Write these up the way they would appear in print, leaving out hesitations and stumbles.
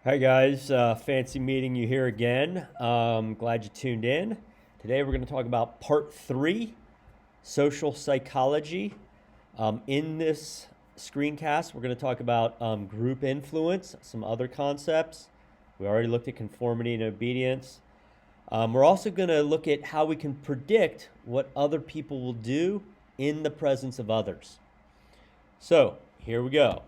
Hi guys, fancy meeting you here again. Glad you tuned in. Today we're going to talk about part three, social psychology. In this screencast, we're going to talk about group influence, some other concepts. We already looked at conformity and obedience. We're also going to look at how we can predict what other people will do in the presence of others. So here we go.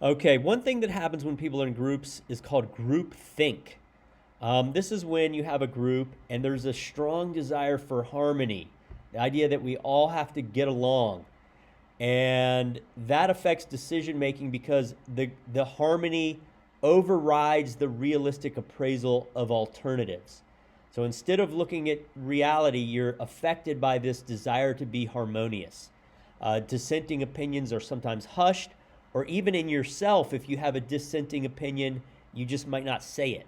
Okay, one thing that happens when people are in groups is called group think. This is when you have a group and there's a strong desire for harmony, the idea that we all have to get along. And that affects decision making because the harmony overrides the realistic appraisal of alternatives. So instead of looking at reality, you're affected by this desire to be harmonious. Dissenting opinions are sometimes hushed, or even in yourself, if you have a dissenting opinion, you just might not say it.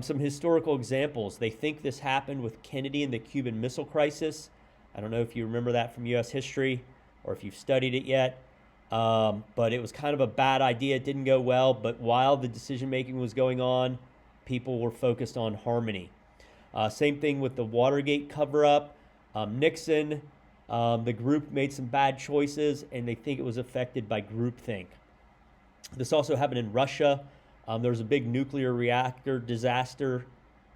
Some historical examples. They think this happened with Kennedy and the Cuban Missile Crisis. I don't know if you remember that from US history or if you've studied it yet, but it was kind of a bad idea. It didn't go well, but while the decision making was going on, people were focused on harmony. Same thing with the Watergate cover-up. Nixon, the group made some bad choices, and they think it was affected by groupthink. This also happened in Russia. There was a big nuclear reactor disaster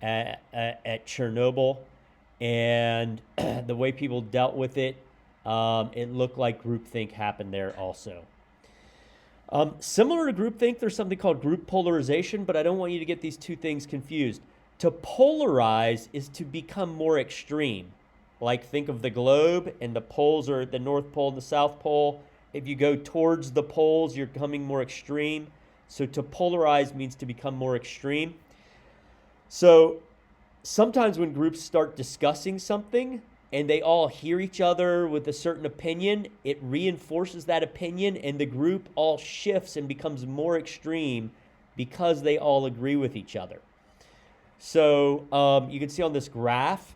at Chernobyl, and the way people dealt with it, it looked like groupthink happened there also. Similar to groupthink, there's something called group polarization, but I don't want you to get these two things confused. To polarize is to become more extreme. Like, think of the globe, and the poles are the North Pole and the South Pole. If you go towards the poles, you're becoming more extreme. So to polarize means to become more extreme. So sometimes when groups start discussing something and they all hear each other with a certain opinion, it reinforces that opinion, and the group all shifts and becomes more extreme because they all agree with each other. So you can see on this graph,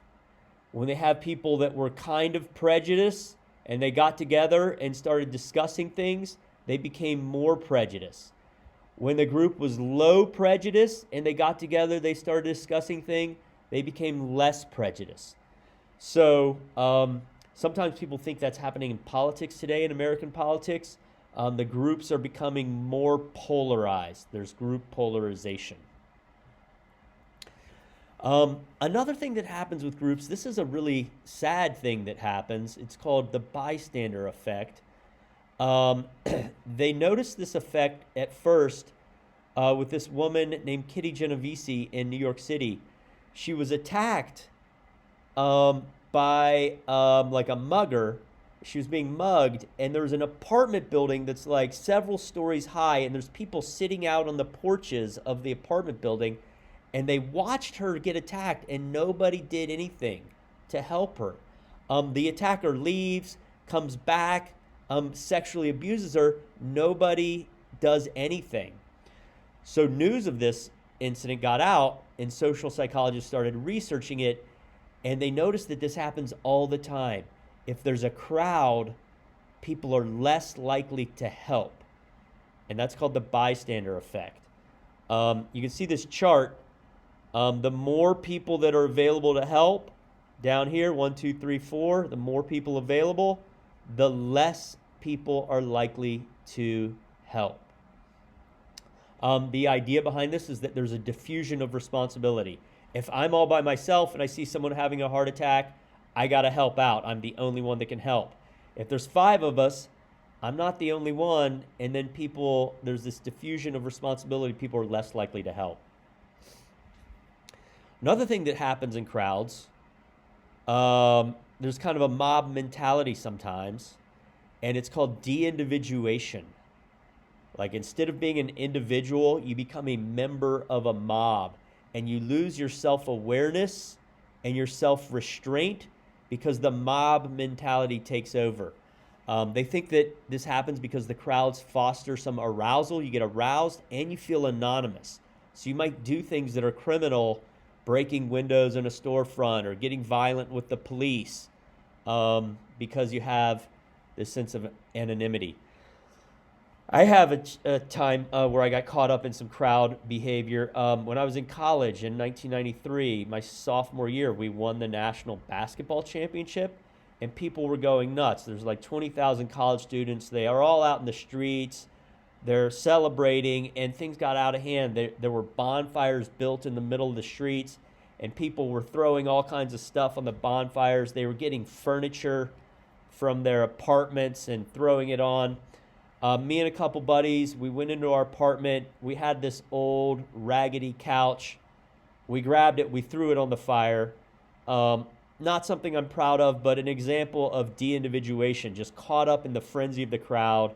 when they have people that were kind of prejudiced and they got together and started discussing things, they became more prejudiced. When the group was low prejudice and they got together, they started discussing things, they became less prejudiced. So sometimes people think that's happening in politics today, in American politics. The groups are becoming more polarized. There's group polarization. Another thing that happens with groups, this is a really sad thing that happens. It's called the bystander effect. They noticed this effect at first with this woman named Kitty Genovese in New York City. She was attacked by like a mugger. She was being mugged, and there was an apartment building that's like several stories high, and there's people sitting out on the porches of the apartment building, and they watched her get attacked, and nobody did anything to help her. The attacker leaves, comes back, sexually abuses her. Nobody does anything. So news of this incident got out, and social psychologists started researching it, and they noticed that this happens all the time. If there's a crowd, people are less likely to help, and that's called the bystander effect. You can see this chart. The more people that are available to help, down here, 1, 2, 3, 4, the more people available, the less people are likely to help. The idea behind this is that there's a diffusion of responsibility. If I'm all by myself and I see someone having a heart attack, I got to help out. I'm the only one that can help. If there's 5 of us, I'm not the only one, and then there's this diffusion of responsibility. People are less likely to help. Another thing that happens in crowds, there's kind of a mob mentality sometimes, and it's called de-individuation. Like, instead of being an individual, you become a member of a mob, and you lose your self-awareness and your self-restraint because the mob mentality takes over. They think that this happens because the crowds foster some arousal. You get aroused and you feel anonymous. So you might do things that are criminal, breaking windows in a storefront or getting violent with the police, because you have this sense of anonymity. I have a time where I got caught up in some crowd behavior. When I was in college in 1993, my sophomore year, we won the national basketball championship, and people were going nuts. There's like 20,000 college students. They are all out in the streets. They're celebrating, and things got out of hand. There were bonfires built in the middle of the streets, and people were throwing all kinds of stuff on the bonfires. They were getting furniture from their apartments and throwing it on. Me and a couple buddies, we went into our apartment. We had this old raggedy couch. We grabbed it, we threw it on the fire. Not something I'm proud of, but an example of de-individuation, just caught up in the frenzy of the crowd,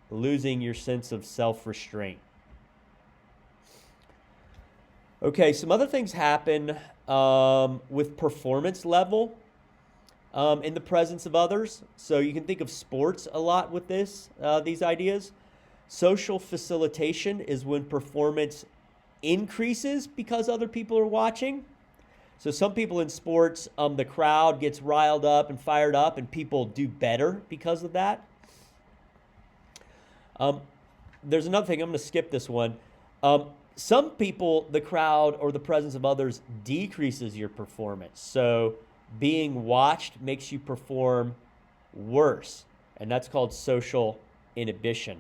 losing your sense of self-restraint. Okay, some other things happen with performance level in the presence of others. So you can think of sports a lot with these ideas. Social facilitation is when performance increases because other people are watching. So some people in sports, the crowd gets riled up and fired up, and people do better because of that. There's another thing, I'm going to skip this one. Some people, the crowd or the presence of others decreases your performance. So being watched makes you perform worse, and that's called social inhibition.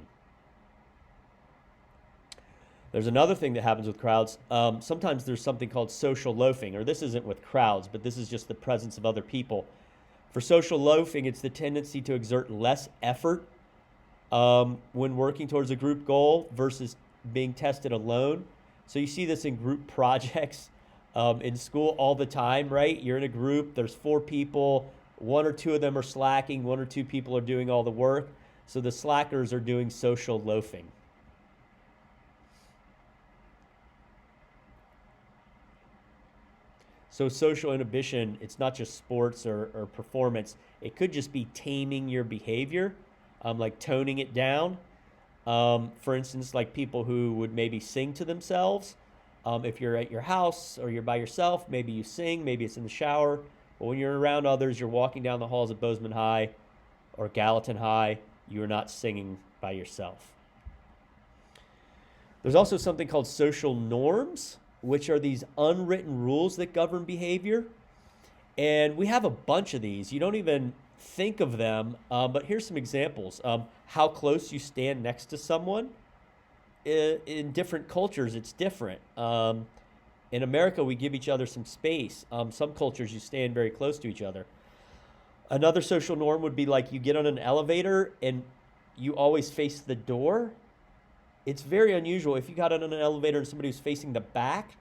There's another thing that happens with crowds. Sometimes there's something called social loafing, or this isn't with crowds, but this is just the presence of other people. For social loafing, it's the tendency to exert less effort when working towards a group goal versus being tested alone. So you see this in group projects in school all the time, right? You're in a group, there's 4 people, 1 or 2 of them are slacking, 1 or 2 people are doing all the work. So the slackers are doing social loafing. So social inhibition, it's not just sports or performance. It could just be taming your behavior, like toning it down. For instance, like people who would maybe sing to themselves. If you're at your house or you're by yourself, maybe you sing, maybe it's in the shower. But when you're around others, you're walking down the halls of Bozeman High or Gallatin High, you're not singing by yourself. There's also something called social norms, which are these unwritten rules that govern behavior. And we have a bunch of these. You don't even think of them, but here's some examples. How close you stand next to someone. In different cultures, it's different. In America, we give each other some space. Some cultures, you stand very close to each other. Another social norm would be like you get on an elevator and you always face the door. It's very unusual. If you got on an elevator and somebody was facing the back,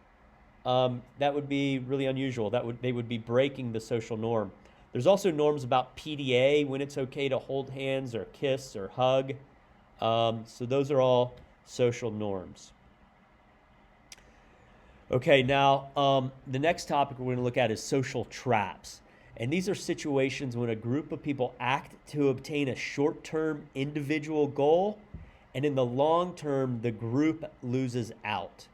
that would be really unusual. They would be breaking the social norm. There's also norms about PDA, when it's okay to hold hands or kiss or hug. So those are all social norms. Okay, now the next topic we're going to look at is social traps. And these are situations when a group of people act to obtain a short-term individual goal, and in the long term, the group loses out.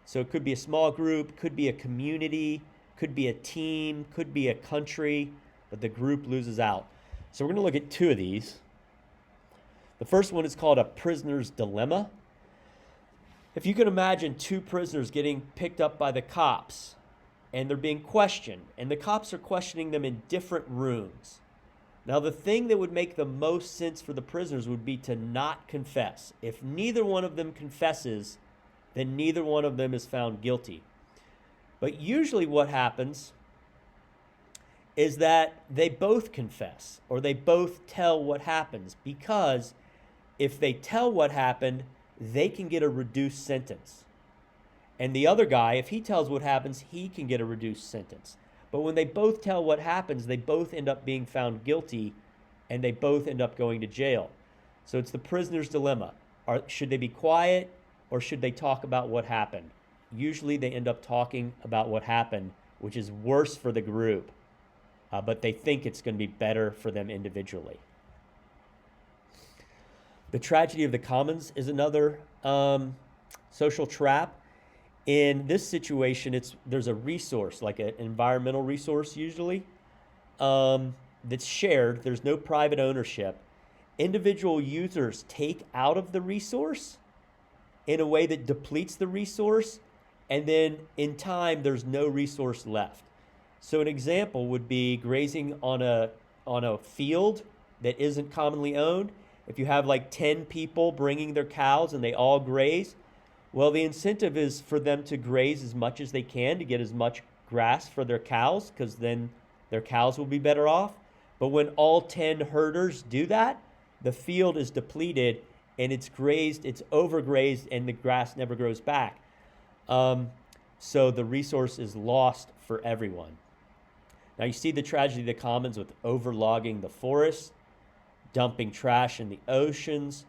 So it could be a small group, could be a community, could be a team, could be a country, but the group loses out. So we're going to look at 2 of these. The first one is called a prisoner's dilemma. If you can imagine 2 prisoners getting picked up by the cops, and they're being questioned, and the cops are questioning them in different rooms. Now, the thing that would make the most sense for the prisoners would be to not confess. If neither one of them confesses, then neither one of them is found guilty. But usually what happens is that they both confess, or they both tell what happens, because if they tell what happened, they can get a reduced sentence. And the other guy, if he tells what happens, he can get a reduced sentence. But when they both tell what happens, they both end up being found guilty, and they both end up going to jail. So it's the prisoner's dilemma. Should they be quiet, or should they talk about what happened? Usually they end up talking about what happened, which is worse for the group, but they think it's going to be better for them individually. The tragedy of the commons is another social trap. In this situation, there's a resource, like an environmental resource usually, that's shared. There's no private ownership. individual users take out of the resource in a way that depletes the resource, and then in time there's no resource left. So an example would be grazing on a field that isn't commonly owned. If you have like 10 people bringing their cows and they all graze, well, the incentive is for them to graze as much as they can to get as much grass for their cows, because then their cows will be better off. But when all 10 herders do that, the field is depleted and it's grazed, it's overgrazed, and the grass never grows back. So the resource is lost for everyone. Now you see the tragedy of the commons with overlogging the forests, dumping trash in the oceans,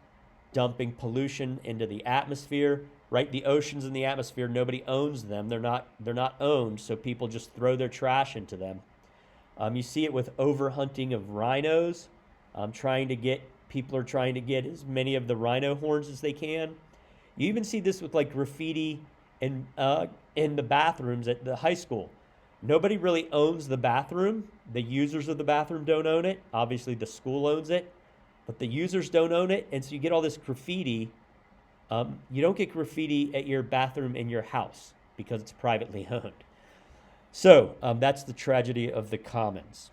dumping pollution into the atmosphere. Right, the oceans and the atmosphere, nobody owns them. They're not owned, so people just throw their trash into them. You see it with overhunting of rhinos. People are trying to get as many of the rhino horns as they can. You even see this with like graffiti in the bathrooms at the high school. Nobody really owns the bathroom. The users of the bathroom don't own it. Obviously, the school owns it, but the users don't own it, and so you get all this graffiti. You don't get graffiti at your bathroom in your house because it's privately owned. So that's the tragedy of the commons.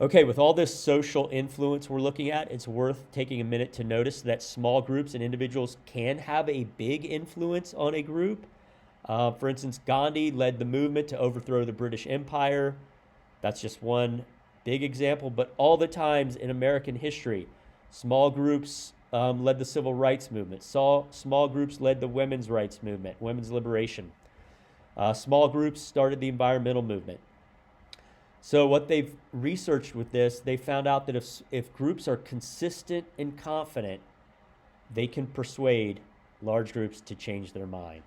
Okay, with all this social influence we're looking at, it's worth taking a minute to notice that small groups and individuals can have a big influence on a group. For instance, Gandhi led the movement to overthrow the British Empire. That's just one big example, but all the times in American history, small groups led the civil rights movement. Small groups led the women's rights movement, women's liberation. Small groups started the environmental movement. So what they've researched with this, they found out that if groups are consistent and confident, they can persuade large groups to change their mind.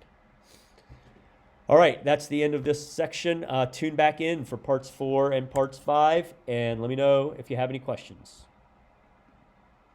All right, that's the end of this section. Tune back in for parts 4 and parts 5, and let me know if you have any questions.